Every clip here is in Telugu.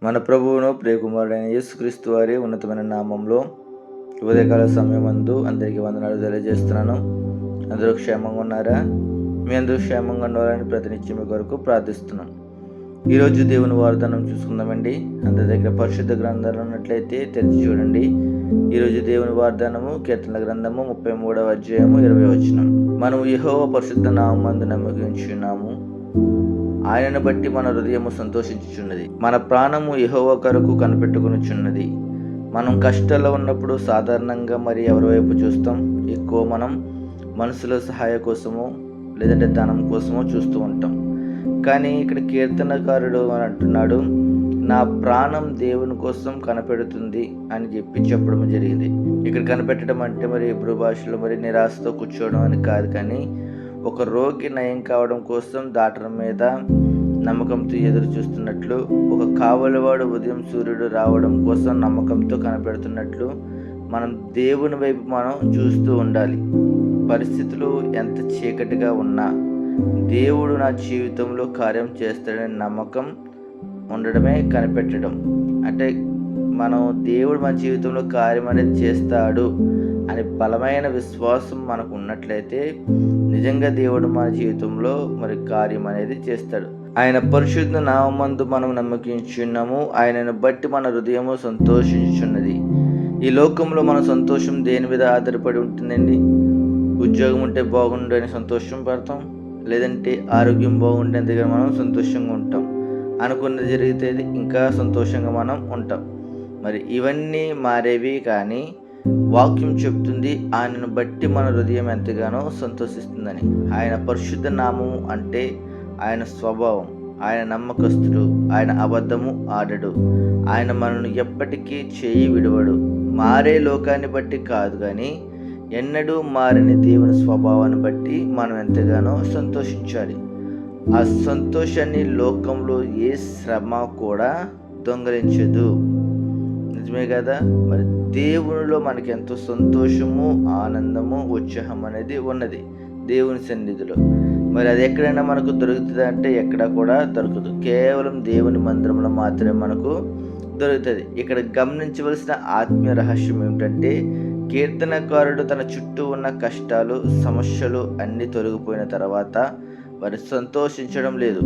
మన ప్రభువును ప్రియకుమారుడైన యేసుక్రీస్తు వారి ఉన్నతమైన నామంలో ఉదయకాల సమయమందు అందరికీ వందనాలు తెలియజేస్తున్నాను. అందరూ క్షేమంగా ఉన్నారా? మీ అందరూ క్షేమంగా ఉండాలని ప్రతినిత్యం మీ కొరకు ప్రార్థిస్తున్నాం. ఈరోజు దేవుని వాగ్దానం చూసుకుందామండి. అందరి దగ్గర పరిశుద్ధ గ్రంథాలు ఉన్నట్లయితే తెరిచి చూడండి. ఈరోజు దేవుని వాగ్దానము కీర్తనల గ్రంథము 33వ అధ్యాయము 20వ వచనం. మనము యెహోవా పరిశుద్ధ నామమందు నమ్మకం ఉంచుచున్నాము, ఆయనను బట్టి మన హృదయము సంతోషించుచున్నది. మన ప్రాణము యెహోవా కొరకు కనిపెట్టుకొనుచున్నది. మనం కష్టాల్లో ఉన్నప్పుడు సాధారణంగా మరి ఎవరి వైపు చూస్తాం? ఎక్కువ మనం మనుషుల సహాయ కోసమో లేదంటే ధనం కోసమో చూస్తూ ఉంటాం. కానీ ఇక్కడ కీర్తనకారుడు అని అంటున్నాడు, నా ప్రాణం దేవుని కోసం కనిపెడుతుంది అని చెప్పడం జరిగింది. ఇక్కడ కనిపెట్టడం అంటే మరి హెబ్రూ భాషలో మరి నిరాశతో కూర్చోవడం అని కాదు, కానీ ఒక రోగి నయం కావడం కోసం డాక్టర్ మీద నమ్మకంతో ఎదురు చూస్తున్నట్లు, ఒక కావలివాడు ఉదయం సూర్యుడు రావడం కోసం నమ్మకంతో కనిపెడుతున్నట్లు మనం దేవుని వైపు మనం చూస్తూ ఉండాలి. పరిస్థితులు ఎంత చీకటిగా ఉన్నా దేవుడు నా జీవితంలో కార్యం చేస్తాడని నమ్మకం ఉండడమే కనిపెట్టడం. అంటే మనం దేవుడు మన జీవితంలో కార్యం అనేది చేస్తాడు అని బలమైన విశ్వాసం మనకు ఉన్నట్లయితే నిజంగా దేవుడు మన జీవితంలో మరి కార్యం అనేది చేస్తాడు. ఆయన పరిశుద్ధ నామమందు మనం నమ్మకించున్నాము, ఆయనను బట్టి మన హృదయము సంతోషించుచున్నది. ఈ లోకంలో మన సంతోషం దేని మీద ఆధారపడి ఉంటుందండి? ఉద్యోగం ఉంటే బాగుండు అని సంతోషం పడతాం, లేదంటే ఆరోగ్యం బాగుండేందుకు మనం సంతోషంగా ఉంటాం, అనుకున్నది జరిగితే ఇంకా సంతోషంగా మనం ఉంటాం. మరి ఇవన్నీ మారేవి, కానీ వాక్యం చెప్తుంది ఆయనను బట్టి మన హృదయం ఎంతగానో సంతోషిస్తుందని. ఆయన పరిశుద్ధ నామము అంటే ఆయన స్వభావం, ఆయన నమ్మకస్తుడు, ఆయన అబద్ధము ఆడడు, ఆయన మనల్ని ఎప్పటికీ చేయి విడవడు. మారే లోకాన్ని బట్టి కాదు, కానీ ఎన్నడూ మారని దేవుని స్వభావాన్ని బట్టి మనం ఎంతగానో సంతోషించాలి. ఆ సంతోషాన్ని లోకంలో ఏ శ్రమ కూడా దొంగలించదు. నిజమే కదా? మరి దేవునిలో మనకి ఎంతో సంతోషము, ఆనందము, ఉత్సాహం అనేది ఉన్నది దేవుని సన్నిధిలో. మరి అది ఎక్కడైనా మనకు దొరుకుతుంది అంటే ఎక్కడ కూడా దొరకదు. కేవలం దేవుని మందిరంలో మాత్రమే మనకు దొరుకుతుంది. ఇక్కడ గమనించవలసిన ఆత్మీయ రహస్యం ఏమిటంటే, కీర్తనకారుడు తన చుట్టూ ఉన్న కష్టాలు, సమస్యలు అన్నీ తొలగిపోయిన తర్వాత మరి సంతోషించడం లేదు.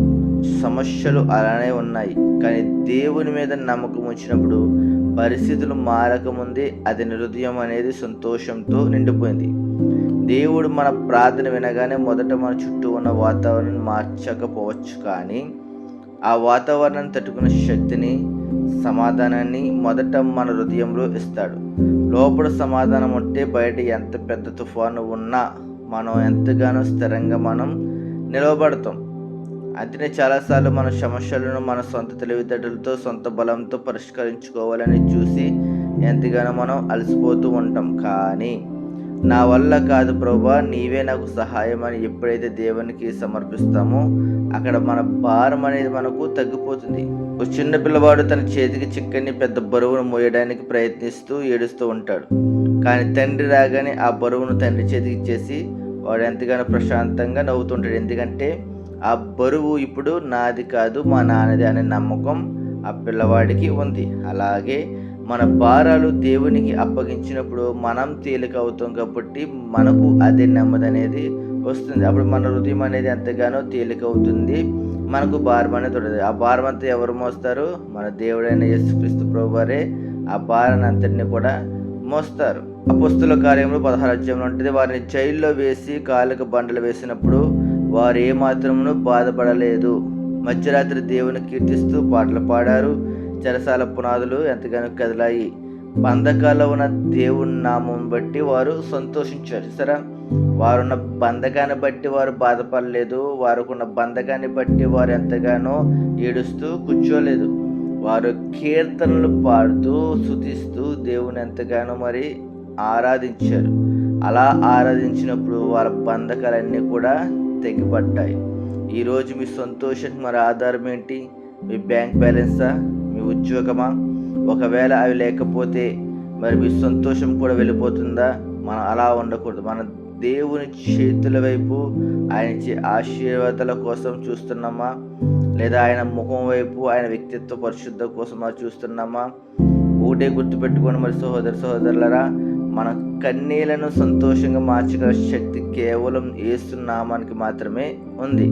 సమస్యలు అలానే ఉన్నాయి, కానీ దేవుని మీద నమ్మకం ఉంచినప్పుడు పరిస్థితులు మారకముందే అతని హృదయం అనేది సంతోషంతో నిండిపోయింది. దేవుడు మన ప్రార్థన వినగానే మొదట మన చుట్టూ ఉన్న వాతావరణాన్ని మార్చకపోవచ్చు, కానీ ఆ వాతావరణాన్ని తట్టుకునే శక్తిని, సమాధానాన్ని మొదట మన హృదయంలో ఇస్తాడు. లోపల సమాధానం ఉంటే బయట ఎంత పెద్ద తుఫాను ఉన్నా మనం ఎంతగానో స్థిరంగా మనం నిలవబడతాం. అందుకే చాలాసార్లు మన సమస్యలను మన సొంత తెలివితేటలతో, సొంత బలంతో పరిష్కరించుకోవాలని చూసి ఎంతగానో మనం అలసిపోతూ ఉంటాం. కానీ నా వల్ల కాదు ప్రభువా, నీవే నాకు సహాయం అని ఎప్పుడైతే దేవునికి సమర్పిస్తామో అక్కడ మన భారం అనేది మనకు తగ్గిపోతుంది. ఒక చిన్న పిల్లవాడు తన చేతికి చిక్కని పెద్ద బరువును మోయడానికి ప్రయత్నిస్తూ ఏడుస్తూ ఉంటాడు. కానీ తండ్రి రాగానే ఆ బరువును తండ్రి చేతికి ఇచ్చేసి వాడు ఎంతగానో ప్రశాంతంగా నవ్వుతుంటాడు. ఎందుకంటే ఆ బరువు ఇప్పుడు నాది కాదు, మా నాన్నది అనే నమ్మకం ఆ పిల్లవాడికి ఉంది. అలాగే మన భారాలు దేవునికి అప్పగించినప్పుడు మనం తేలిక అవుతాం, కాబట్టి మనకు అదే నెమ్మది అనేది వస్తుంది. అప్పుడు మన హృదయం అనేది ఎంతగానో తేలిక అవుతుంది, మనకు భారం అనేది ఉండదు. ఆ భారం అంతా ఎవరు మోస్తారు? మన దేవుడైన యేసుక్రీస్తు ప్రభువారే ఆ భారాన్ని అంతటిని కూడా మోస్తారు. అపొస్తలుల కార్యములు 16వ అధ్యాయంలో ఉంటుంది, వారిని జైల్లో వేసి కాళ్ళకు బండలు వేసినప్పుడు వారు ఏమాత్రమును బాధపడలేదు. మధ్యరాత్రి దేవుని కీర్తిస్తూ పాటలు పాడారు. చెరసాల పునాదులు ఎంతగానో కదిలాయి. బంధకాల్లో ఉన్న దేవుని నామం బట్టి వారు సంతోషించారు. సరే, వారున్న బంధకాన్ని బట్టి వారు బాధపడలేదు. వారుకున్న బంధకాన్ని బట్టి వారు ఎంతగానో ఏడుస్తూ కూర్చోలేదు. వారు కీర్తనలు పాడుతూ స్తుతిస్తూ దేవుని ఎంతగానో మరి ఆరాధించారు. అలా ఆరాధించినప్పుడు వారి బంధకాలన్నీ కూడా తెగిపడ్డాయి. ఈరోజు మీ సంతోషానికి మరి ఆధారం ఏంటి? మీ బ్యాంక్ బ్యాలెన్సా? మీ ఉద్యోగమా? ఒకవేళ అవి లేకపోతే మరి మీ సంతోషం కూడా వెళ్ళిపోతుందా? మనం అలా ఉండకూడదు. మన దేవుని చేతుల వైపు, ఆయన ఇచ్చే ఆశీర్వాదాల కోసం చూస్తున్నామా, లేదా ఆయన ముఖం వైపు, ఆయన వ్యక్తిత్వ పరిశుద్ధ కోసం చూస్తున్నామా? ఒకటే గుర్తుపెట్టుకోండి మరి సహోదరులరా, మన కన్నీళ్లను సంతోషంగా మార్చగల శక్తి కేవలం యేసు నామానికి మాత్రమే ఉంది.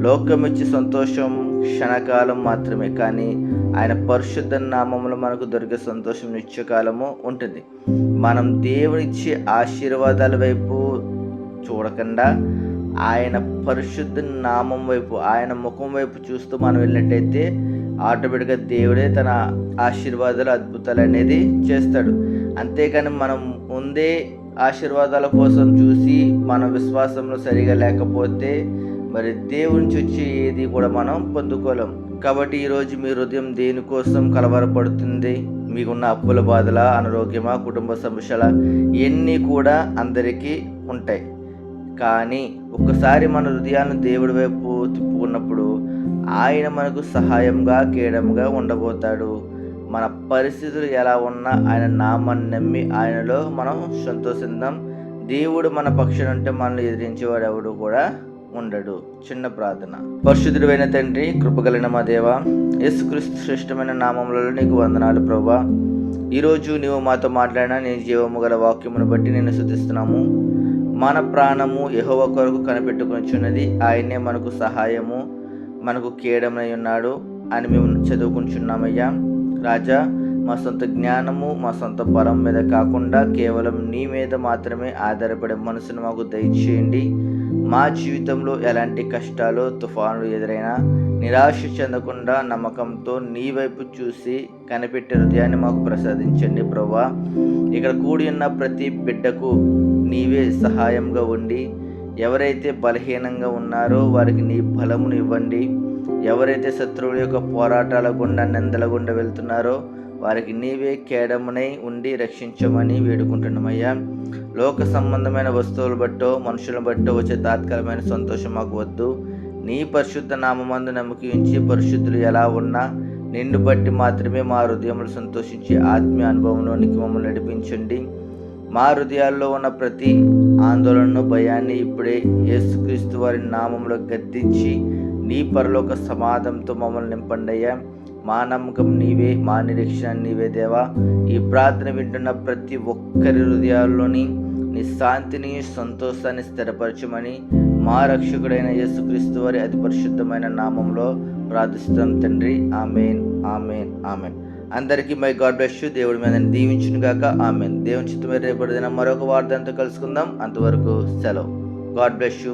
లోకం ఇచ్చే సంతోషం క్షణకాలం మాత్రమే, కానీ ఆయన పరిశుద్ధ నామంలో మనకు దొరికే సంతోషం నిత్యకాలము ఉంటుంది. మనం దేవునిచ్చే ఆశీర్వాదాల వైపు చూడకుండా ఆయన పరిశుద్ధ నామం వైపు, ఆయన ముఖం వైపు చూస్తూ మనం వెళ్ళినట్టయితే ఆటోమేటిక్గా దేవుడే తన ఆశీర్వాదాలు, అద్భుతాలు అనేది చేస్తాడు. అంతేకాని మనం ముందే ఆశీర్వాదాల కోసం చూసి మన విశ్వాసంలో సరిగా లేకపోతే మరి దేవుని నుంచి వచ్చి ఏది కూడా మనం పొందుకోలేం. కాబట్టి ఈరోజు మీ హృదయం దేనికోసం కలవరపడుతుంది? మీకున్న అప్పుల బాధల, అనారోగ్యమా, కుటుంబ సమస్యల, ఇవన్నీ కూడా అందరికీ ఉంటాయి. కానీ ఒక్కసారి మన హృదయాన్ని దేవుడి వైపు తిప్పుకున్నప్పుడు ఆయన మనకు సహాయంగా, కేడముగా ఉండబోతాడు. మన పరిస్థితులు ఎలా ఉన్నా ఆయన నామాన్ని నమ్మి ఆయనలో మనం సంతోషిద్దాం. దేవుడు మన పక్షాన ఉంటే మనల్ని ఎదిరించేవాడు ఎవడు కూడా ఉండడు. చిన్న ప్రార్థన. పరిశుద్ధుడైన తండ్రి, కృపగలిగిన మా దేవ, యేసుక్రీస్తు శ్రేష్టమైన నామములలో నీకు వందనాలు ప్రభువా. ఈరోజు నీవు మాతో మాట్లాడిన నీ జీవము గల వాక్యమును బట్టి నేను స్తుతిస్తున్నాము. మన ప్రాణము యెహోవా కొరకు కనిపెట్టుకొనిచున్నది, ఆయనే మనకు సహాయము, మనకు కేడమై ఉన్నాడు అని మేము చదువుకుంటున్నామయ్యా. రాజా, మా సొంత జ్ఞానము, మా సొంత బలం మీద కాకుండా కేవలం నీ మీద మాత్రమే ఆధారపడే మనసును మాకు దయచేయండి. మా జీవితంలో ఎలాంటి కష్టాలు, తుఫానులు ఎదురైనా నిరాశ చెందకుండా నమ్మకంతో నీ వైపు చూసి కనిపెట్టే హృదయాన్ని మాకు ప్రసాదించండి ప్రభువా. ఇక్కడ కూడి ఉన్న ప్రతి బిడ్డకు నీవే సహాయంగా ఉండి, ఎవరైతే బలహీనంగా ఉన్నారో వారికి నీ బలమును ఇవ్వండి. ఎవరైతే శత్రువుల యొక్క పోరాటాల గుండా, నిందల గుండా వెళ్తున్నారో వారికి నీవే కేడమునై ఉండి రక్షించమని వేడుకుంటున్నామయ్యా. లోక సంబంధమైన వస్తువులు బట్టో, మనుషులను బట్టో వచ్చే తాత్కాలికమైన సంతోషం మాకు వద్దు. నీ పరిశుద్ధ నామమందు నమ్మకం ఉంచి పరిశుద్ధులు ఎలా ఉన్నా నిన్ను బట్టి మాత్రమే మా హృదయములు సంతోషించి ఆత్మీయ అనుభవంలోనికి మమ్మల్ని నడిపించండి. మా హృదయాల్లో ఉన్న ప్రతి ఆందోళనను, భయాన్ని ఇప్పుడే యేసుక్రీస్తు వారి నామంలో గద్దించి నీ పరలోక సమాధానంతో మమ్మల్ని నింపండి అయ్యా. మా నమ్మకం నీవే, మా నిరీక్షణ నీవే దేవా. ఈ ప్రార్థన వింటున్న ప్రతి ఒక్కరి హృదయాల్లోని నీ శాంతిని, సంతోషాన్ని స్థిరపరచమని మా రక్షకుడైన యేసుక్రీస్తు వారి అతి పరిశుద్ధమైన నామంలో ప్రార్థిస్తాం తండ్రి. Amen, amen, amen. అందరికీ మై గాడ్ బ్లెస్ యు. దేవుడి మీద దీవించును గాక. ఆమెన్. దేవుని చిత్తమే రేపటి దినం మరొక వార్తతో కలుసుకుందాం. అంతవరకు సెలవు. God bless you.